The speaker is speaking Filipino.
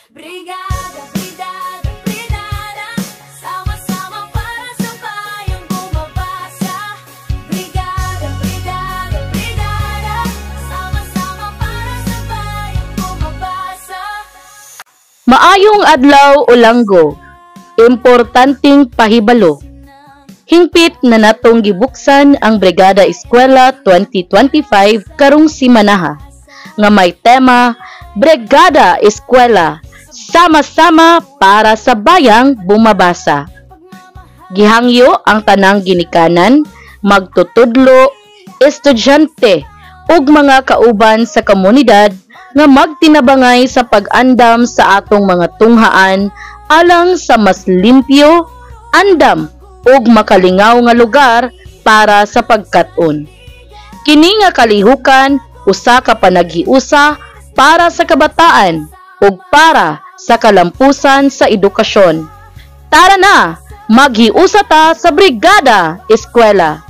Brigada, brigada, brigada, sama-sama para sa bayang bumabasa. Brigada, brigada, brigada, sama-sama para sa bayang bumabasa. Maayong adlaw o langgo, importanteng pahibalo. Hingpit na natong gibuksan ang Brigada Eskwela 2025 karong simanaha nga may tema Brigada Eskwela, sama-sama para sa bayang bumabasa. Gihangyo ang tanang ginikanan, magtutudlo, estudyante ug mga kauban sa komunidad nga magtinabangay sa pag-andam sa atong mga tunghaan alang sa mas limpyo, andam ug makalingaw nga lugar para sa pagkat-on. Kini nga kalihukan usa ka panaghiusa para sa kabataan ug para sa kalampusan sa edukasyon. Tara na, maghiusa ta sa Brigada Eskwela.